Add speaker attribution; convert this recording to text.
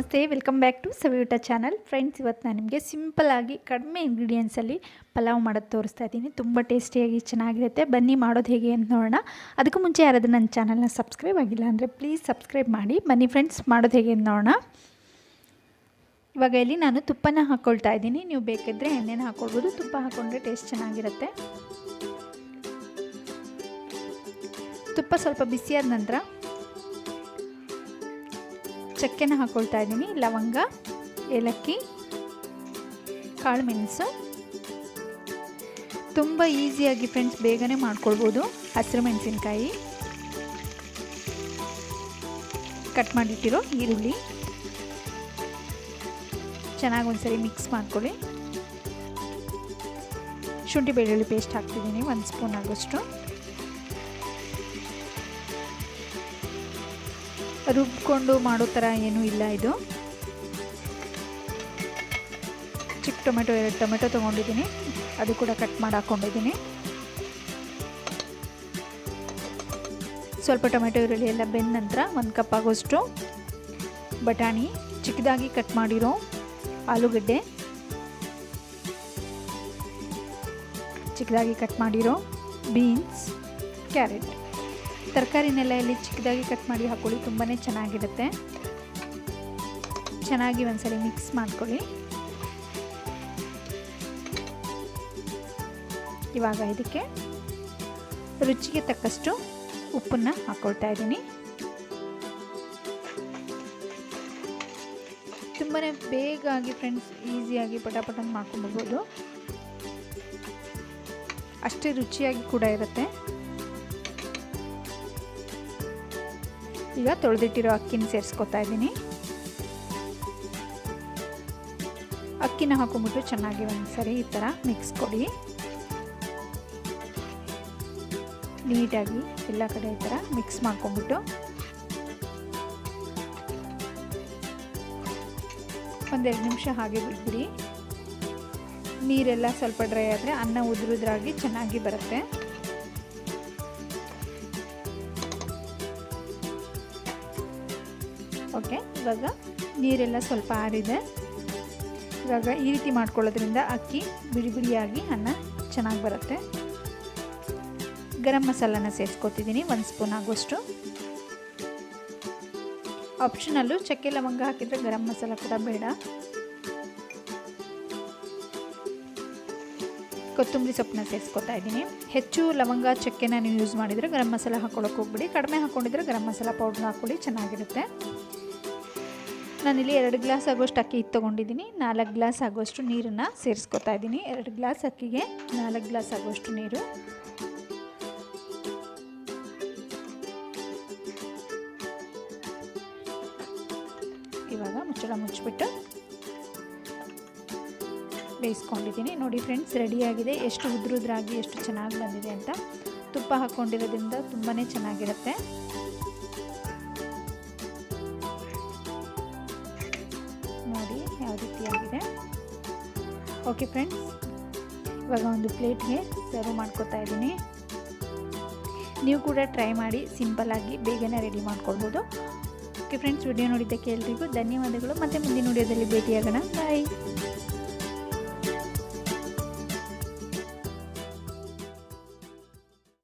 Speaker 1: ನಮಸ್ತೆ, welcome back to Saviyoota channel. Friends, ಇವತ್ತು ನಾನು ನಿಮಗೆ ಸಿಂಪಲ್ಲಾಗಿ ಕಡಿಮೆ ಇಂಗ್ರೀಡಿಯೆಂಟ್ಸಲ್ಲಿ ಪಲಾವ್ ಮಾಡೋದು ತೋರಿಸ್ತಾ ಇದ್ದೀನಿ. ತುಂಬ ಟೇಸ್ಟಿಯಾಗಿ ಚೆನ್ನಾಗಿರುತ್ತೆ. ಬನ್ನಿ ಮಾಡೋದು ಹೇಗೆ ಅಂತ ನೋಡೋಣ. ಅದಕ್ಕೂ ಮುಂಚೆ ಯಾರಾದರೂ ನನ್ನ ಚಾನಲ್ನ ಸಬ್ಸ್ಕ್ರೈಬ್ ಆಗಿಲ್ಲ ಅಂದರೆ ಪ್ಲೀಸ್ ಸಬ್ಸ್ಕ್ರೈಬ್ ಮಾಡಿ. ಬನ್ನಿ ಫ್ರೆಂಡ್ಸ್, ಮಾಡೋದು ಹೇಗೆ ಅಂತ ನೋಡೋಣ. ಇವಾಗ ಇಲ್ಲಿ ನಾನು ತುಪ್ಪನ ಹಾಕ್ಕೊಳ್ತಾ ಇದ್ದೀನಿ. ನೀವು ಬೇಕಿದ್ದರೆ ಎಣ್ಣೆನ ಹಾಕ್ಕೊಳ್ಬೋದು. ತುಪ್ಪ ಹಾಕ್ಕೊಂಡ್ರೆ ಟೇಸ್ಟ್ ಚೆನ್ನಾಗಿರುತ್ತೆ. ತುಪ್ಪ ಸ್ವಲ್ಪ ಬಿಸಿಯಾದ ನಂತರ ಚಕ್ಕೆನ ಹಾಕ್ಕೊಳ್ತಾ ಇದ್ದೀನಿ. ಲವಂಗ, ಏಲಕ್ಕಿ, ಕಾಳು ಮೆಣಸು. ತುಂಬ ಈಸಿಯಾಗಿ ಫ್ರೆಂಡ್ಸ್ ಬೇಗನೆ ಮಾಡ್ಕೊಳ್ಬೋದು. ಹಸಿರು ಮೆಣಸಿನ್ಕಾಯಿ, ಕಟ್ ಮಾಡಿಟ್ಟಿರೋ ಈರುಳ್ಳಿ, ಚೆನ್ನಾಗಿ ಒಂದ್ಸರಿ ಮಿಕ್ಸ್ ಮಾಡ್ಕೊಳ್ಳಿ. ಶುಂಠಿ ಬೆಳ್ಳುಳ್ಳಿ ಪೇಸ್ಟ್ ಹಾಕ್ತಿದ್ದೀನಿ, 1 ಸ್ಪೂನ್ ಆಗೋಷ್ಟು. ರುಬ್ಕೊಂಡು ಮಾಡೋ ಥರ ಏನೂ ಇಲ್ಲ ಇದು. ಚಿಕ್ಕ ಟೊಮೆಟೊ, 2 ಟೊಮೆಟೊ ತೊಗೊಂಡಿದ್ದೀನಿ, ಅದು ಕೂಡ ಕಟ್ ಮಾಡಿ ಹಾಕ್ಕೊಂಡಿದ್ದೀನಿ. ಸ್ವಲ್ಪ ಟೊಮೆಟೊ ಈರುಳ್ಳಿ ಎಲ್ಲ ಬೆಂದ ನಂತರ 1 ಕಪ್ ಆಗೋಷ್ಟು ಬಟಾಣಿ, ಚಿಕ್ಕದಾಗಿ ಕಟ್ ಮಾಡಿರೋ ಆಲೂಗಡ್ಡೆ, ಚಿಕ್ಕದಾಗಿ ಕಟ್ ಮಾಡಿರೋ ಬೀನ್ಸ್, ಕ್ಯಾರೆಟ್. ತರಕಾರಿನೆಲ್ಲ ಇಲ್ಲಿ ಚಿಕ್ಕದಾಗಿ ಕಟ್ ಮಾಡಿ ಹಾಕ್ಕೊಳ್ಳಿ, ತುಂಬಾ ಚೆನ್ನಾಗಿರುತ್ತೆ. ಚೆನ್ನಾಗಿ ಒಂದ್ಸಲ ಮಿಕ್ಸ್ ಮಾಡ್ಕೊಳ್ಳಿ. ಇವಾಗ ಇದಕ್ಕೆ ರುಚಿಗೆ ತಕ್ಕಷ್ಟು ಉಪ್ಪನ್ನು ಹಾಕ್ಕೊಳ್ತಾ ಇದ್ದೀನಿ. ತುಂಬಾ ಬೇಗಾಗಿ ಫ್ರೆಂಡ್ಸ್, ಈಸಿಯಾಗಿ ಪಟಾಪಟ ಮಾಡ್ಕೊಂಡ್ಬಿಡ್ಬೋದು. ಅಷ್ಟೇ ರುಚಿಯಾಗಿ ಕೂಡ ಇರುತ್ತೆ. ಈಗ ತೊಳೆದಿಟ್ಟಿರೋ ಅಕ್ಕಿನ ಸೇರಿಸ್ಕೊತಾ ಇದ್ದೀನಿ. ಅಕ್ಕಿನ ಹಾಕೊಂಡ್ಬಿಟ್ಟು ಚೆನ್ನಾಗಿ ಒಂದ್ಸರಿ ಈ ಥರ ಮಿಕ್ಸ್ ಕೊಡಿ. ನೀಟಾಗಿ ಎಲ್ಲ ಕಡೆ ಈ ಥರ ಮಿಕ್ಸ್ ಮಾಡ್ಕೊಂಡ್ಬಿಟ್ಟು ಒಂದೆರಡು ನಿಮಿಷ ಹಾಗೆ ಬಿಟ್ಬಿಡಿ. ನೀರೆಲ್ಲ ಸ್ವಲ್ಪ ಡ್ರೈ ಆದರೆ ಅನ್ನ ಉದುರುದ್ರಾಗಿ ಚೆನ್ನಾಗಿ ಬರುತ್ತೆ. ಓಕೆ, ಇವಾಗ ನೀರೆಲ್ಲ ಸ್ವಲ್ಪ ಆರಿದೆ. ಇವಾಗ ಈ ರೀತಿ ಮಾಡ್ಕೊಳ್ಳೋದ್ರಿಂದ ಅಕ್ಕಿ ಬಿಡಿ ಬಿಡಿಯಾಗಿ ಅನ್ನ ಚೆನ್ನಾಗಿ ಬರುತ್ತೆ. ಗರಂ ಮಸಾಲಾನ ಸೇರಿಸ್ಕೊತಿದ್ದೀನಿ, 1 ಸ್ಪೂನ್ ಆಗೋಷ್ಟು. ಆಪ್ಷನಲ್ಲು, ಚಕ್ಕೆ ಲವಂಗ ಹಾಕಿದರೆ ಗರಂ ಮಸಾಲ ಕೂಡ ಬೇಡ. ಕೊತ್ತಂಬರಿ ಸೊಪ್ಪನ್ನ ಸೇರಿಸ್ಕೊತಾ ಇದ್ದೀನಿ. ಹೆಚ್ಚು ಲವಂಗ ಚಕ್ಕೆನ ನೀವು ಯೂಸ್ ಮಾಡಿದರೆ ಗರಂ ಮಸಾಲ ಹಾಕ್ಕೊಳ್ಳೋಕೆ ಹೋಗ್ಬಿಡಿ. ಕಡಿಮೆ ಹಾಕ್ಕೊಂಡಿದ್ರೆ ಗರಂ ಮಸಾಲ ಪೌಡ್ರ್ ಹಾಕ್ಕೊಳ್ಳಿ, ಚೆನ್ನಾಗಿರುತ್ತೆ. ನಾನಿಲ್ಲಿ 2 ಗ್ಲಾಸ್ ಆಗೋಷ್ಟು ಅಕ್ಕಿ ತೊಗೊಂಡಿದ್ದೀನಿ. 4 ಗ್ಲಾಸ್ ಆಗೋಷ್ಟು ನೀರನ್ನು ಸೇರಿಸ್ಕೊತಾ ಇದ್ದೀನಿ. 2 ಗ್ಲಾಸ್ ಅಕ್ಕಿಗೆ 4 ಗ್ಲಾಸ್ ಆಗೋಷ್ಟು ನೀರು. ಇವಾಗ ಮುಚ್ಚಳ ಮುಚ್ಚಿಬಿಟ್ಟು ಬೇಯಿಸ್ಕೊಂಡಿದ್ದೀನಿ. ನೋಡಿ ಫ್ರೆಂಡ್ಸ್, ರೆಡಿಯಾಗಿದೆ. ಎಷ್ಟು ಉದ್ರುದ್ರಾಗಿ ಎಷ್ಟು ಚೆನ್ನಾಗಿ ಬಂದಿದೆ ಅಂತ. ತುಪ್ಪ ಹಾಕ್ಕೊಂಡಿರೋದ್ರಿಂದ ತುಂಬಾ ಚೆನ್ನಾಗಿರುತ್ತೆ. ನೋಡಿ ಯಾವ ರೀತಿಯಾಗಿದೆ. ಓಕೆ ಫ್ರೆಂಡ್ಸ್, ಇವಾಗ ಒಂದು ಪ್ಲೇಟ್ಗೆ ಸರ್ವ್ ಮಾಡ್ಕೊತಾ ಇದ್ದೀನಿ. ನೀವು ಕೂಡ ಟ್ರೈ ಮಾಡಿ, ಸಿಂಪಲ್ಲಾಗಿ ಬೇಗನೆ ರೆಡಿ ಮಾಡ್ಕೊಳ್ಬೋದು. ಓಕೆ ಫ್ರೆಂಡ್ಸ್, ವಿಡಿಯೋ ನೋಡಿದ್ದಕ್ಕೆ ಎಲ್ರಿಗೂ ಧನ್ಯವಾದಗಳು. ಮತ್ತು ಮುಂದಿನ ವಿಡಿಯೋದಲ್ಲಿ ಭೇಟಿಯಾಗೋಣ. ಬಾಯ್.